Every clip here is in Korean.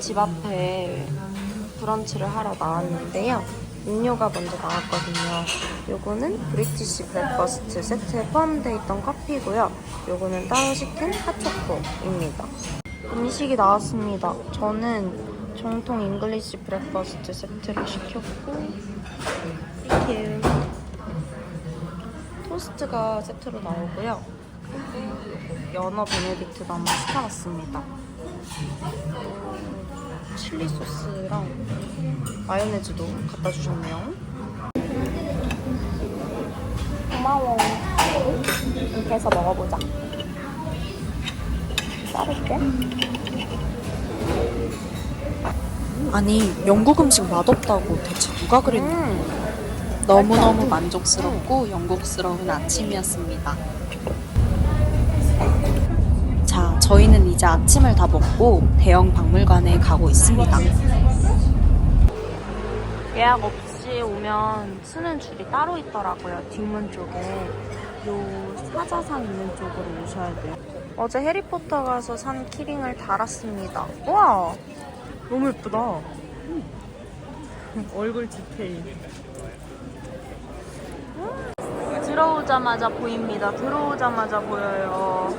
집 앞에 브런치를 하러 나왔는데요. 음료가 먼저 나왔거든요. 요거는 브리티시 브렉퍼스트 세트에 포함되어 있던 커피고요. 요거는 따로 시킨 핫초코입니다. 음식이 나왔습니다. 저는 정통 잉글리시 브렉퍼스트 세트를 시켰고 땡큐. 토스트가 세트로 나오고요. 그리고 연어 베네딕트도 한번 시켜봤습니다. 칠리 소스랑 마요네즈도 갖다 주셨네요. 고마워. 이렇게 해서 먹어보자. 자를게. 아니, 영국 음식 맛없다고 대체 누가 그랬냐? 너무너무 만족스럽고 영국스러운 아침이었습니다. 자, 저희는 이제 아침을 다 먹고 대형 박물관에 가고 있습니다. 예약 없이 오면 쓰는 줄이 따로 있더라고요. 뒷문 쪽에. 요 사자상 있는 쪽으로 오셔야 돼요. 어제 해리포터 가서 산 키링을 달았습니다. 우와! 너무 예쁘다. 얼굴 디테일. 들어오자마자 보입니다. 들어오자마자 보여요.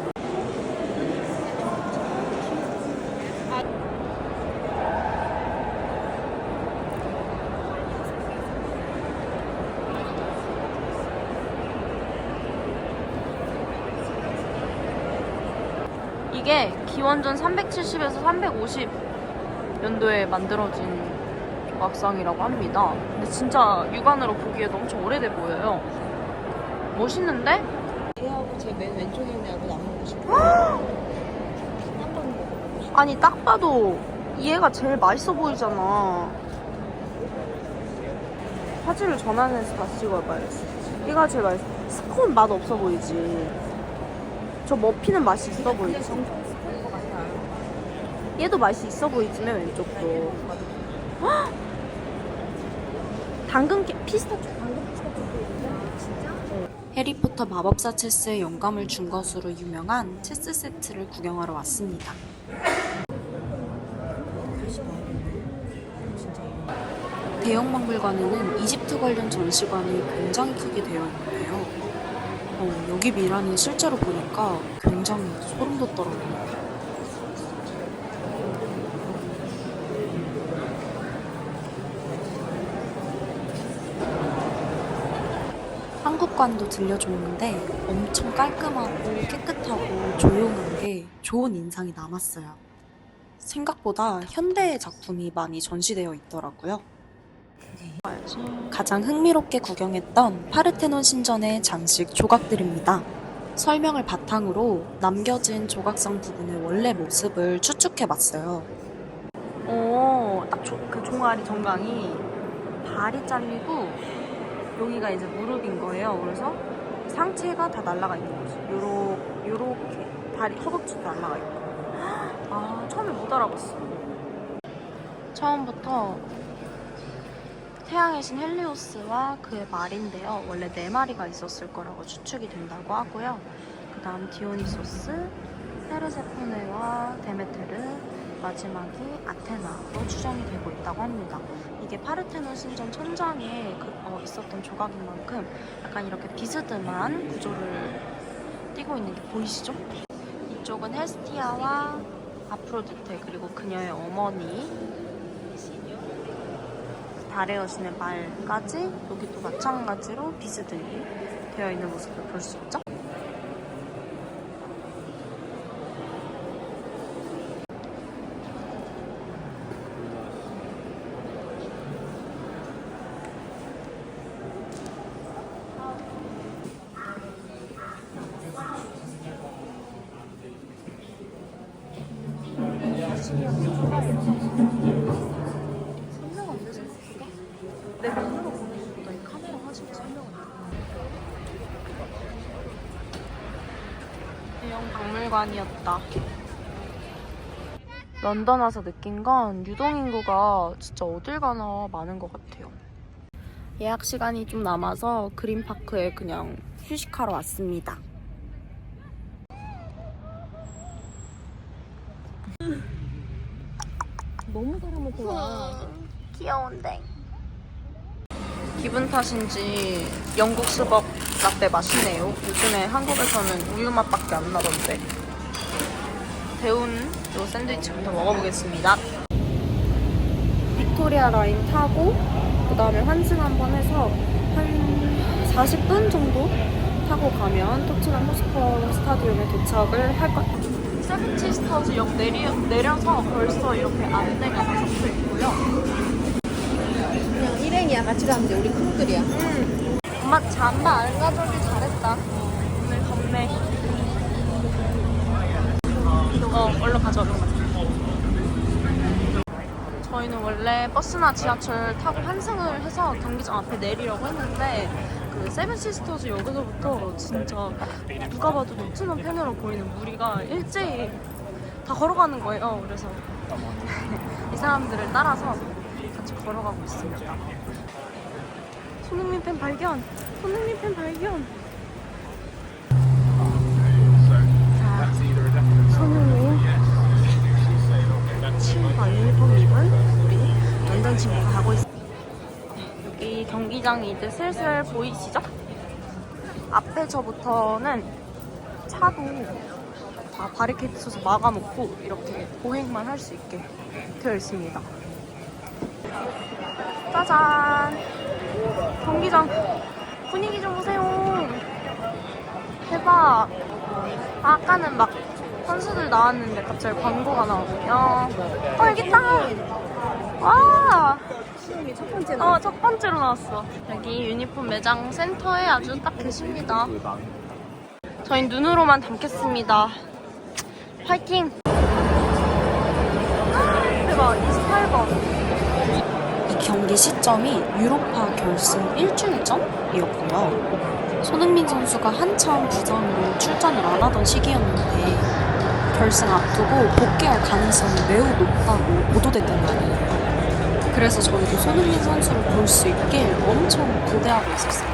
이게 기원전 370에서 350년도에 만들어진 조각상이라고 합니다. 근데 진짜 육안으로 보기에도 엄청 오래돼 보여요. 멋있는데? 얘하고 제 맨 왼쪽에 있는 애하고 나눠보고 싶어요. 한번 먹어보고 싶어요. 아니 딱 봐도 얘가 제일 맛있어 보이잖아. 화질을 전환해서 다시 찍어봐야지. 얘가 제일 맛있어. 스콘 맛 없어 보이지. 저 머피는 맛이 있어 보이지. 얘도 맛이 있어 보이지만 왼쪽도. 헉! 당근 피스타치오. 당근 피스타치오. 진짜? 해리포터 마법사 체스에 영감을 준 것으로 유명한 체스 세트를 구경하러 왔습니다. 대형 박물관에는 이집트 관련 전시관이 굉장히 크게 되어 있는데요. 여기 미라는 실제로 보니까 굉장히 소름 돋더라고요. 한국관도 들려줬는데 엄청 깔끔하고 깨끗하고 조용한 게 좋은 인상이 남았어요. 생각보다 현대의 작품이 많이 전시되어 있더라고요. 가장 흥미롭게 구경했던 파르테논 신전의 장식 조각들입니다. 설명을 바탕으로 남겨진 조각상 부분의 원래 모습을 추측해봤어요. 딱 그 종아리 정강이 발이 잘리고 여기가 이제 무릎인 거예요. 그래서 상체가 다 날아가 있는 거지. 요렇게 다리 허벅지도 날아가 있고. 아, 처음에 못 알아봤어. 처음부터 태양의 신 헬리오스와 그의 말인데요. 원래 4마리가 있었을 거라고 추측이 된다고 하고요. 그 다음 디오니소스, 페르세포네와 데메테르, 마지막이 아테나로 추정이 되고 있다고 합니다. 이게 파르테논 신전 천장에 있었던 조각인 만큼 약간 이렇게 비스듬한 구조를 띠고 있는 게 보이시죠? 이쪽은 헤스티아와 아프로디테 그리고 그녀의 어머니 달의 여신의 말까지 여기도 마찬가지로 비스듬히 되어 있는 모습을 볼 수 있죠? 설명 안 되지 않을까? 내 눈으로 보는 것보다 이 카메라 화질이 설명 안 돼. 대형 박물관이었다. 런던 와서 느낀 건 유동인구가 진짜 어딜 가나 많은 것 같아요. 예약 시간이 좀 남아서 그린파크에 그냥 휴식하러 왔습니다. 너무 사람을 좋아. 귀여운데. 기분 탓인지 영국 스벅 라떼 맛있네요. 요즘에 한국에서는 우유 맛밖에 안 나던데. 데운 요 샌드위치부터 먹어보겠습니다. 빅토리아 라인 타고 그 다음에 환승 한번 해서 한 40분 정도 타고 가면 토트넘 호스퍼 스타디움에 도착을 할 것 같아요. 세븐치스터즈 역 내려서 벌써 이렇게 안내가 다 적혀 있고요. 그냥 일행이야. 같이 가면 돼. 우리 크루들이야. 엄마 잠바 안 가져오길 잘했다. 오늘 덥네. 얼른 가져오는 거 같아. 저희는 원래 버스나 지하철 타고 환승을 해서 경기장 앞에 내리려고 했는데 그 세븐시스터즈 역에서부터 진짜 누가 봐도 노트넘 팬으로 보이는 무리가 일제히 다 걸어가는 거예요. 그래서 이 사람들을 따라서 같이 걸어가고 있습니다. 손흥민 팬 발견! 손흥민 팬 발견! 자, 손흥민 친구가 유니폼 입은 우리 런던 친구가 가고 있습니다. 여기 경기장이 이제 슬슬 보이시죠? 앞에 저부터는 차도 다 바리케이드 쳐서 막아놓고 이렇게 보행만 할 수 있게 되어 있습니다. 짜잔! 경기장 분위기 좀 보세요. 대박. 아까는 막 선수들 나왔는데 갑자기 광고가 나오네요. 여기 있다. 와. 수영이 첫 번째 나. 첫 번째로 나왔어. 여기 유니폼 매장 센터에 아주 딱 계십니다. 저희 눈으로만 담겠습니다. 화이팅. 대박. 28번. 이 경기 시점이 유로파 결승 일주일 전이었고요. 손흥민 선수가 한참 부상으로 출전을 안 하던 시기였는데 결승 앞두고 복귀할 가능성이 매우 높다고 보도됐단 말이에요. 그래서 저희도 손흥민 선수를 볼 수 있길 엄청 기대하고 있었어요.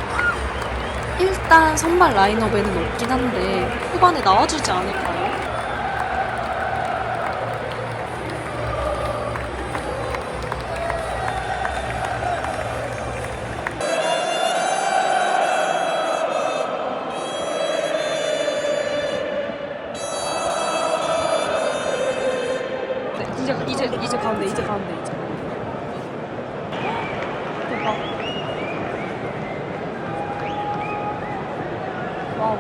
일단 선발 라인업에는 없긴 한데 후반에 나와주지 않을까요? 이제 가운데 이제. 대박. 와우.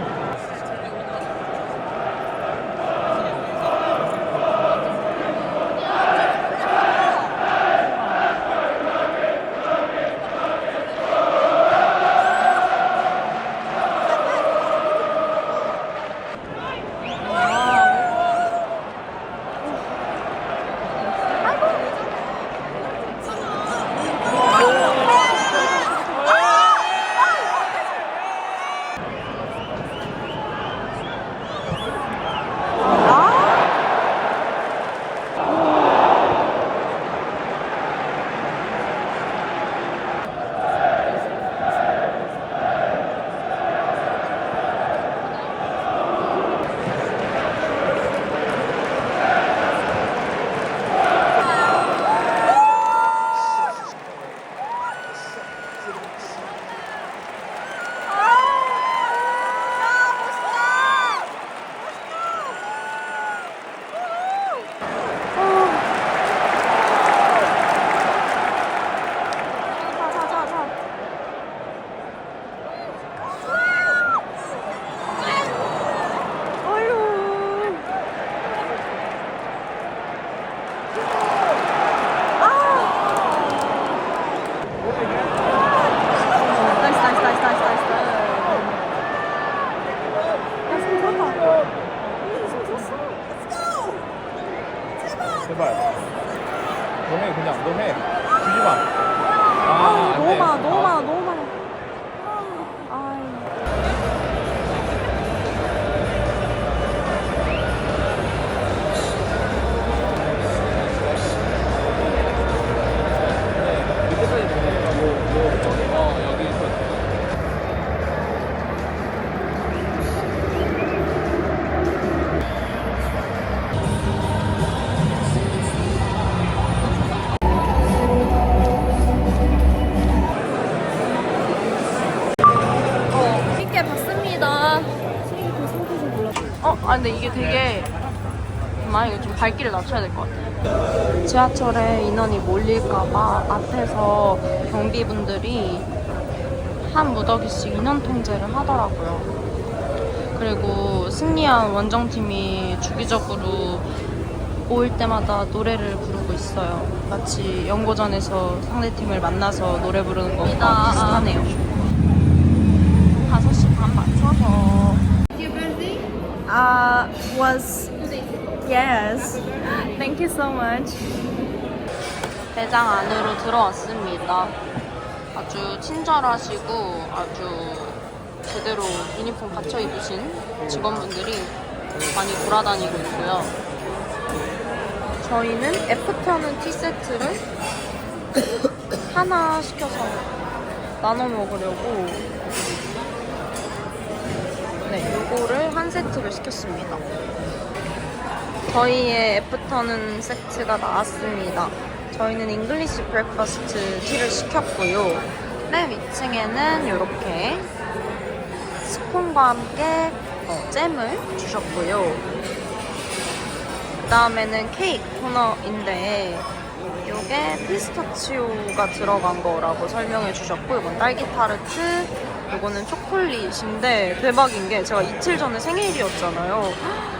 제발. 너 해, 그냥 너 해. 주지 마. 아, 안 돼. 너무 많아. 아이. 밑에까지 보내가고, 저기, 여기 있어. 근데 이게 되게 이거 좀 발길을 낮춰야 될 것 같아요. 지하철에 인원이 몰릴까봐 앞에서 경비분들이 한 무더기씩 인원 통제를 하더라고요. 그리고 승리한 원정팀이 주기적으로 모일 때마다 노래를 부르고 있어요. 마치 연고전에서 상대팀을 만나서 노래 부르는 것과 비슷하네요. 5시 반 맞춰서 Yes. Thank you so much. 매장 안으로 들어왔습니다. 아주 친절하시고 아주 제대로 유니폼 갖춰 입으신 직원분들이 많이 돌아다니고 있고요. 저희는 애프터눈 티 세트를 하나 시켜서 나눠 먹으려고 요거를 한 세트를 시켰습니다. 저희의 애프터눈 세트가 나왔습니다. 저희는 잉글리시 브렉퍼스트 티를 시켰고요. 맨 위층에는 이렇게 스콘과 함께 잼을 주셨고요. 그 다음에는 케이크 코너인데 이게 피스타치오가 들어간 거라고 설명해 주셨고, 이건 딸기 타르트, 이거는 초콜릿인데 대박인 게 제가 이틀 전에 생일이었잖아요.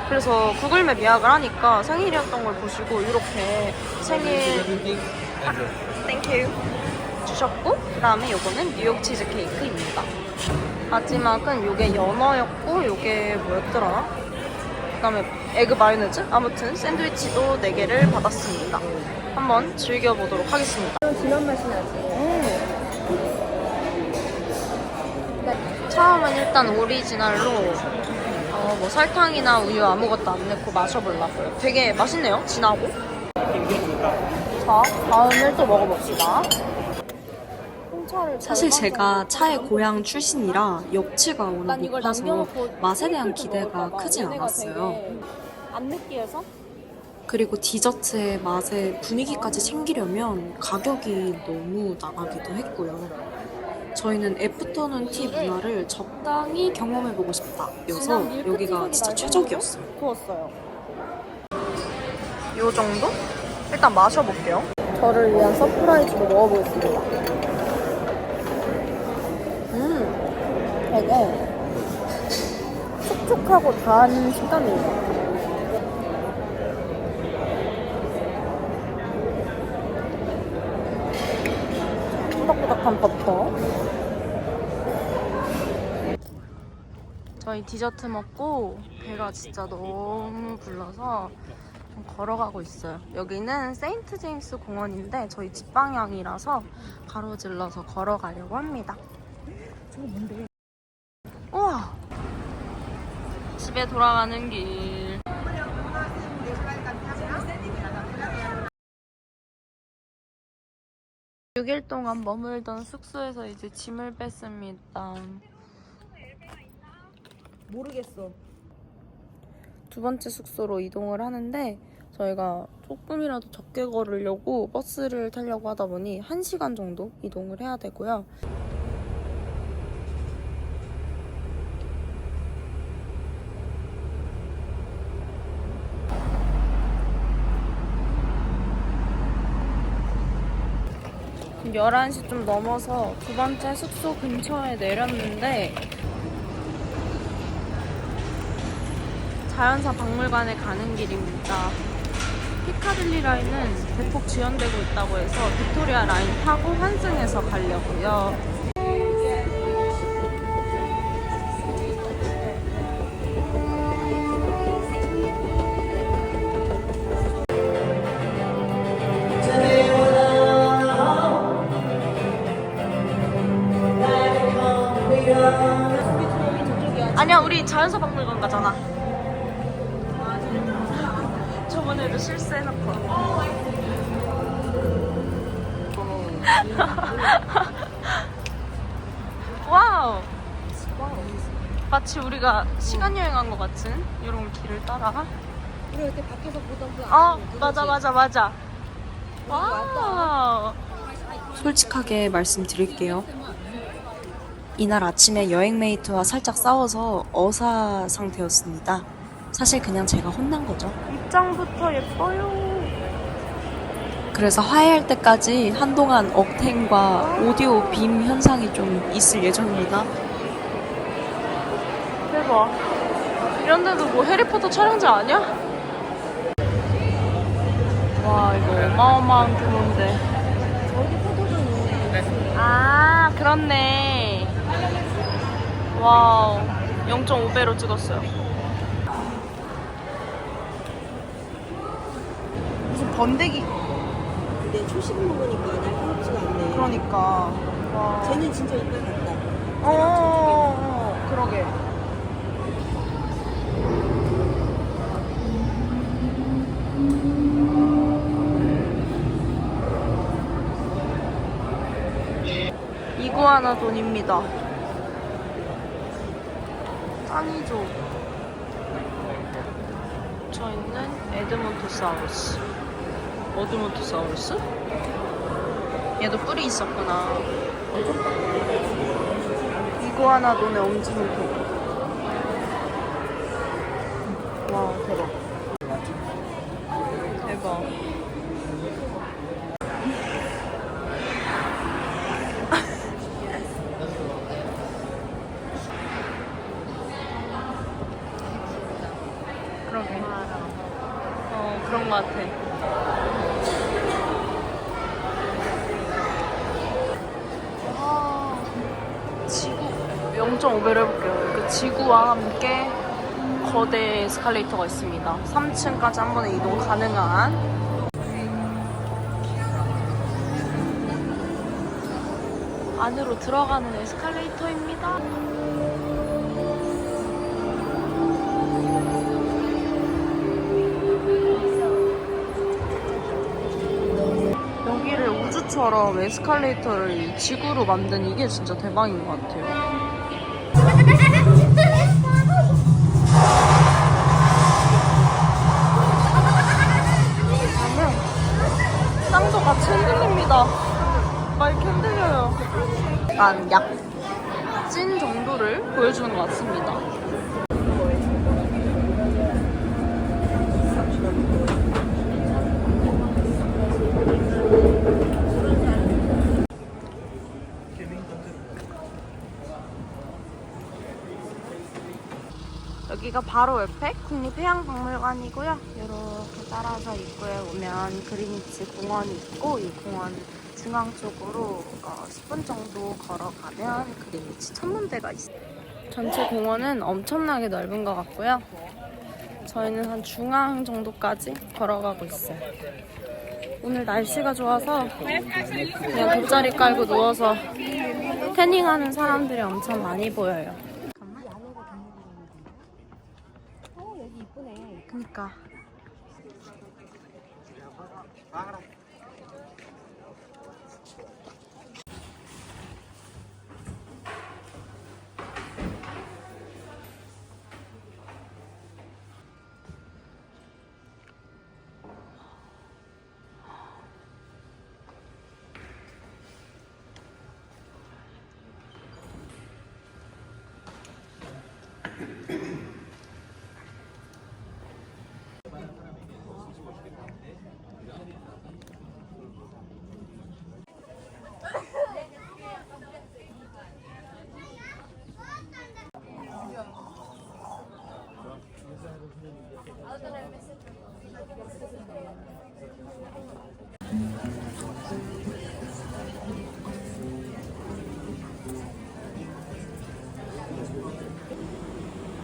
그래서 구글맵 예약을 하니까 생일이었던 걸 보시고 이렇게 생일 땡큐 주셨고, 그 다음에 이거는 뉴욕 치즈 케이크입니다. 마지막은 이게 연어였고 이게 뭐였더라? 그 다음에 에그 마요네즈? 아무튼 샌드위치도 4개를 받았습니다. 한번 즐겨보도록 하겠습니다. 진한 맛이 나지. 처음은 일단 오리지널로 뭐 설탕이나 우유 아무것도 안 넣고 마셔보려고요. 되게 맛있네요. 진하고. 자, 다음을 또 먹어봅시다. 사실 제가 차의 고향 출신이라 역치가 워낙 높아서 맛에 대한 기대가 크진 않았어요. 안 느끼해서? 그리고 디저트의 맛의 분위기까지 챙기려면 가격이 너무 나가기도 했고요. 저희는 애프터눈 티 문화를 적당히 경험해보고 싶다여서 여기가 진짜 최적이었어요. 구웠어요. 요 정도? 일단 마셔볼게요. 저를 위한 서프라이즈로 먹어보겠습니다. 되게 촉촉하고 단 식감이에요. 꾸덕꾸덕한 버터. 저희 디저트 먹고 배가 진짜 너무 불러서 좀 걸어가고 있어요. 여기는 세인트 제임스 공원인데 저희 집 방향이라서 가로질러서 걸어가려고 합니다. 저거 뭔데? 우와! 집에 돌아가는 길. (6일) 동안 머물던 숙소에서 이제 짐을 뺐습니다. 모르겠어. 두 번째 숙소로 이동을 하는데 저희가 조금이라도 적게 걸으려고 버스를 타려고 하다 보니 1시간 정도 이동을 해야 되고요. 지금 11시 좀 넘어서 두 번째 숙소 근처에 내렸는데 자연사 박물관에 가는 길입니다. 피카딜리 라인은 대폭 지연되고 있다고 해서 빅토리아 라인 타고 환승해서 가려고요. 아니야, 우리 자연사 박물관 가잖아. 저번에도 실수해놓고. 와우! 마치 우리가 시간 여행한 것 같은 이런 길을 따라. 우리 이렇게 밖에서 보던 그 맞아. 와우! 솔직하게 말씀드릴게요. 이날 아침에 여행 메이트와 살짝 싸워서 어사 상태였습니다. 사실 그냥 제가 혼난 거죠. 입장부터 예뻐요. 그래서 화해할 때까지 한동안 억텐과 오디오 빔 현상이 좀 있을 예정입니다. 대박. 이런 데도 뭐 해리포터 촬영장 아니야? 와, 이거 어마어마한 규모인데. 저기 포토존이 아, 그렇네. 와우. 0.5배로 찍었어요. 무슨 번데기. 근데 초식을 먹으니까 날카롭지가 않네. 그러니까. 와. 쟤는 진짜 이빨 같다. 그러게. 이구아나 돈입니다. 짱이죠. 저희는 에드몬토사우루스. 어드몬토사우루스? 얘도 뿔이 있었구나. 이구아나 돈의 엄지손톱. 와, 대박. 대박. 그러게. 그런 것 같아. 지구 0.5배로 해볼게요. 그 지구와 함께 거대 에스컬레이터가 있습니다. 3층까지 한 번에 이동 가능한. 안으로 들어가는 에스컬레이터입니다. 여기를 우주처럼 에스컬레이터를 지구로 만든 이게 진짜 대박인 것 같아요. 땅도 같이 흔들립니다. 막 이렇게 흔들려요. 약간 약진 정도를 보여주는 것 같습니다. 여기가 바로 옆에 국립해양박물관이고요. 이렇게 따라서 입구에 오면 그리니치 공원이 있고, 이 공원 중앙 쪽으로 10분 정도 걸어가면 그리니치 천문대가 있어요. 전체 공원은 엄청나게 넓은 것 같고요. 저희는 한 중앙 정도까지 걸어가고 있어요. 오늘 날씨가 좋아서 그냥 돗자리 깔고 누워서 태닝하는 사람들이 엄청 많이 보여요. 여기 이쁘네. 그니까.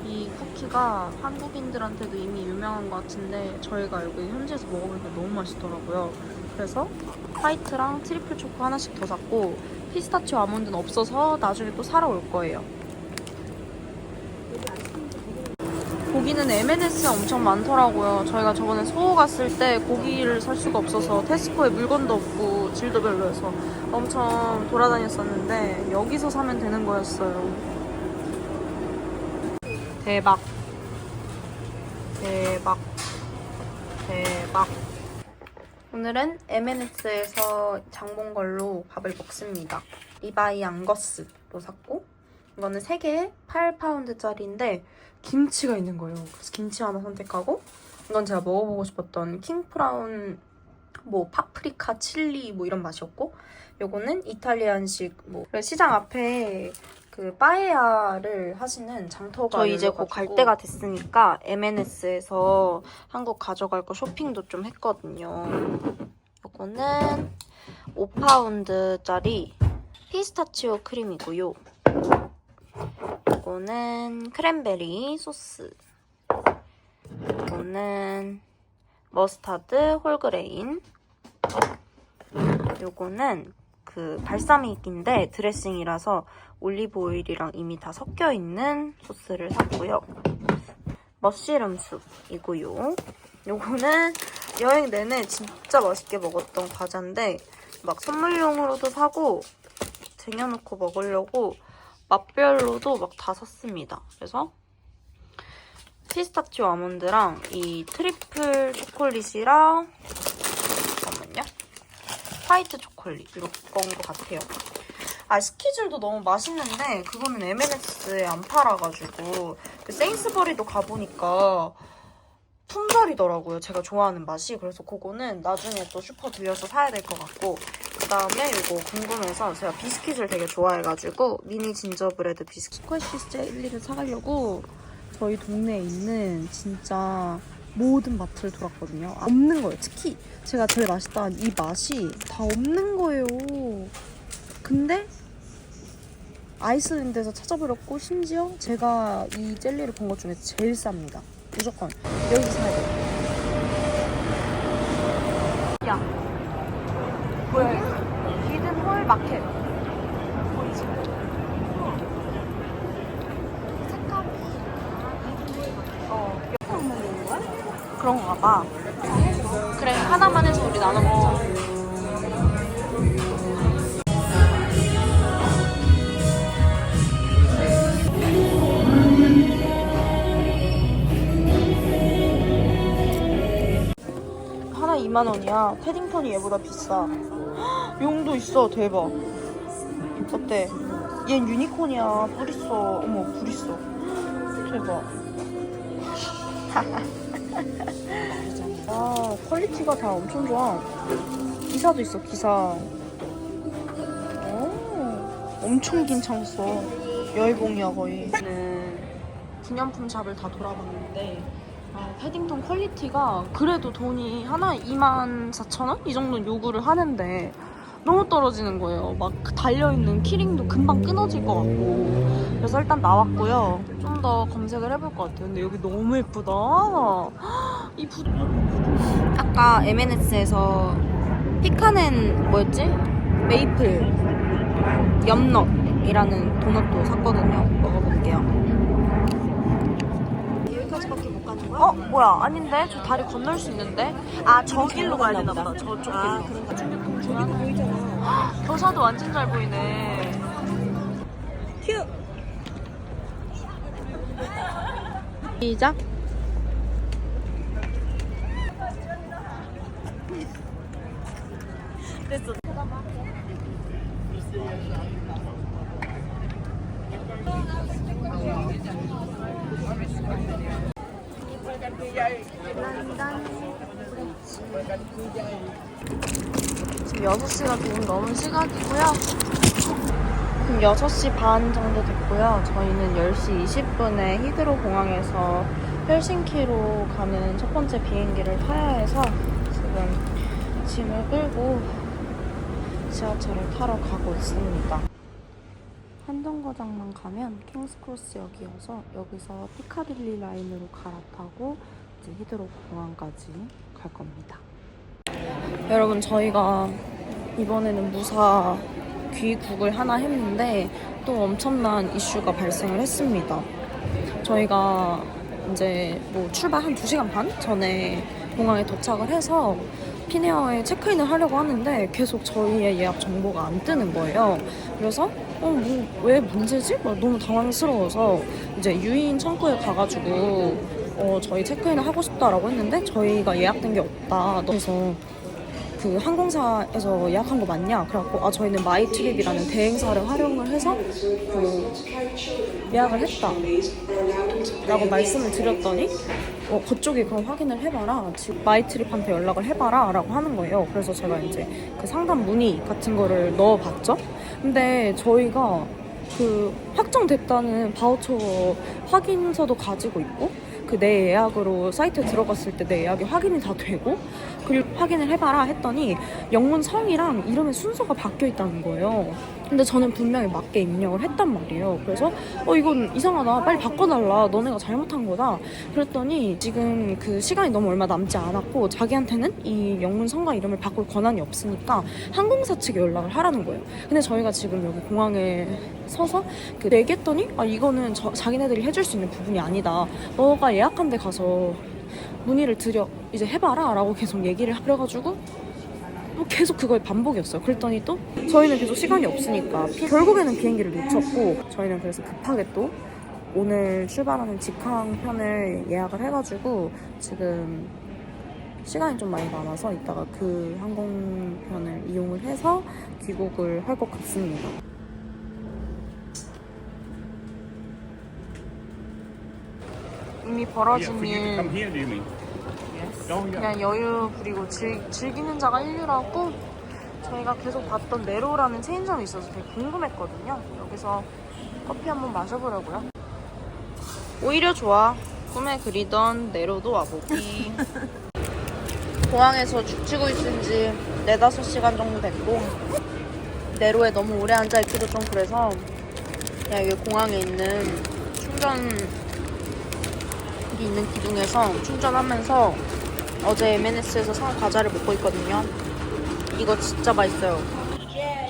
이 쿠키가 한국인들한테도 이미 유명한 것 같은데 저희가 여기 현지에서 먹어보니까 너무 맛있더라고요. 그래서 화이트랑 트리플 초코 하나씩 더 샀고, 피스타치오 아몬드는 없어서 나중에 또 사러 올 거예요. 고기는 M&S가 엄청 많더라고요. 저희가 저번에 소호 갔을 때 고기를 살 수가 없어서 테스코에 물건도 없고 질도 별로여서 엄청 돌아다녔었는데 여기서 사면 되는 거였어요. 대박. 대박. 대박. 오늘은 M&S에서 장 본 걸로 밥을 먹습니다. 리바이 앙거스로 샀고, 이거는 3개에 8파운드짜리인데 김치가 있는 거예요. 그래서 김치 하나 선택하고 이건 제가 먹어보고 싶었던 킹프라운 뭐 파프리카 칠리 뭐 이런 맛이었고 요거는 이탈리안식 뭐 시장 앞에 그 빠에야를 하시는 장터가 저 이제 곧 갈 때가 됐으니까 M&S에서 한국 가져갈 거 쇼핑도 좀 했거든요. 요거는 5파운드짜리 피스타치오 크림이고요. 요거는 크랜베리 소스. 요거는 머스타드 홀그레인. 요거는 그 발사믹인데 드레싱이라서 올리브 오일이랑 이미 다 섞여 있는 소스를 샀고요. 머쉬룸 숲이고요. 요거는 여행 내내 진짜 맛있게 먹었던 과자인데 막 선물용으로도 사고 쟁여놓고 먹으려고 맛별로도 막 다 샀습니다. 그래서 피스타치오 아몬드랑 이 트리플 초콜릿이랑 잠깐만요. 화이트 초콜릿 이런 것 같아요. 아, 스키즐도 너무 맛있는데 그거는 M&S에 안 팔아가지고 그 세인스버리도 가보니까 품절이더라고요. 제가 좋아하는 맛이. 그래서 그거는 나중에 또 슈퍼 들려서 사야 될 것 같고 그 다음에 이거 궁금해서 제가 비스킷을 되게 좋아해가지고 미니 진저브레드 비스킷 스쿼시 젤리를 사가려고 저희 동네에 있는 진짜 모든 마트를 돌았거든요. 없는 거예요. 특히 제가 제일 맛있다는 이 맛이 다 없는 거예요. 근데 아이슬란드에서 찾아버렸고 심지어 제가 이 젤리를 본 것 중에 제일 쌉니다. 무조건 여기서 사야 돼요. 야 뭐야 이든 홀 마켓 보이지? 색깔이 먹는 거야? 그런가 봐. 그래 하나만 해서 우리 나눠 먹자. 하나 2만원이야. 패딩턴이 얘보다 비싸. 용도 있어. 대박. 어때? 얜 유니콘이야. 뿔 있어. 어머 뿔 있어. 대박. 아 퀄리티가 다 엄청 좋아. 기사도 있어. 기사. 오, 엄청 긴 창써. 여의봉이야 거의. 기념품 샵을 다 돌아봤는데 패딩턴 퀄리티가 그래도 돈이 하나 24,000원? 이 정도는 요구를 하는데 너무 떨어지는 거예요. 막 달려있는 키링도 금방 끊어질 것 같고 그래서 일단 나왔고요. 좀 더 검색을 해볼 것 같아요. 근데 여기 너무 예쁘다. 이 아까 M&S에서 피카넨 뭐였지? 메이플 엽넛이라는 도넛도 샀거든요. 먹어볼게요. 여기까지밖에 못 가는 거야? 뭐야? 아닌데? 저 다리 건널 수 있는데? 아, 저 길로 가야 되나 보다. 저쪽 길로. 아, 그런가? 저기도 보이잖아. 겨사도 완전 잘 보이네. 큐! 시작. 됐어. 지금 6시가 조금 넘은 시각이고요. 지금 6시 반 정도 됐고요. 저희는 10시 20분에 히드로 공항에서 헬싱키로 가는 첫 번째 비행기를 타야 해서 지금 짐을 끌고 지하철을 타러 가고 있습니다. 한정거장만 가면 킹스크로스역이어서 여기서 피카딜리 라인으로 갈아타고 이제 히드로 공항까지 갈 겁니다. 여러분 저희가 이번에는 무사 귀국을 하나 했는데 또 엄청난 이슈가 발생을 했습니다. 저희가 이제 뭐 출발 한 2시간 반 전에 공항에 도착을 해서 피네어에 체크인을 하려고 하는데 계속 저희의 예약 정보가 안 뜨는 거예요. 그래서 왜 문제지? 막 너무 당황스러워서 이제 유인 창구에 가가지고 저희 체크인을 하고 싶다라고 했는데 저희가 예약된 게 없다. 그래서 그 항공사에서 예약한 거 맞냐? 그래갖고 저희는 마이트립이라는 대행사를 활용을 해서 그 예약을 했다 라고 말씀을 드렸더니 그쪽이 그럼 확인을 해봐라, 지금 마이트립한테 연락을 해봐라 라고 하는 거예요. 그래서 제가 이제 그 상담 문의 같은 거를 넣어봤죠. 근데 저희가 그 확정됐다는 바우처 확인서도 가지고 있고, 그 내 예약으로 사이트에 들어갔을 때 내 예약이 확인이 다 되고, 그리고 확인을 해봐라 했더니 영문 성이랑 이름의 순서가 바뀌어 있다는 거예요. 근데 저는 분명히 맞게 입력을 했단 말이에요. 그래서 이건 이상하다, 빨리 바꿔달라, 너네가 잘못한 거다 그랬더니, 지금 그 시간이 너무 얼마 남지 않았고 자기한테는 이 영문 성과 이름을 바꿀 권한이 없으니까 항공사 측에 연락을 하라는 거예요. 근데 저희가 지금 여기 공항에 서서 얘기했더니 이거는 자기네들이 해줄 수 있는 부분이 아니다, 너가 예약한 데 가서 문의를 드려 이제 해봐라 라고 계속 얘기를 그래가지고 계속 그거의 반복이었어요. 그랬더니 또 저희는 계속 시간이 없으니까 결국에는 비행기를 놓쳤고, 저희는 그래서 급하게 또 오늘 출발하는 직항편을 예약을 해가지고 지금 시간이 좀 많이 남아서 이따가 그 항공편을 이용을 해서 귀국을 할 것 같습니다. 이미 벌어진 일 Come here, do you mean? 그냥 여유 부리고 즐기는 자가 인류라고, 저희가 계속 봤던 네로라는 체인점이 있어서 되게 궁금했거든요. 여기서 커피 한번 마셔보려고요. 오히려 좋아. 꿈에 그리던 네로도 와보기. 공항에서 죽치고 있은 지 4-5시간 정도 됐고, 네로에 너무 오래 앉아있기도 좀 그래서 그냥 여기 공항에 있는 충전기 있는 기둥에서 충전하면서 어제 M&S에서 산 과자를 먹고 있거든요. 이거 진짜 맛있어요.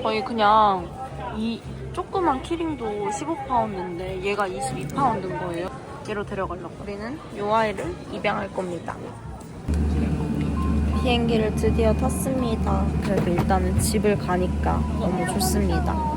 저희 그냥 이 조그만 키링도 15파운드인데 얘가 22파운드인 거예요. 얘로 데려가려고. 우리는 요 아이를 입양할 겁니다. 비행기를 드디어 탔습니다. 그래도 일단은 집을 가니까 너무 좋습니다.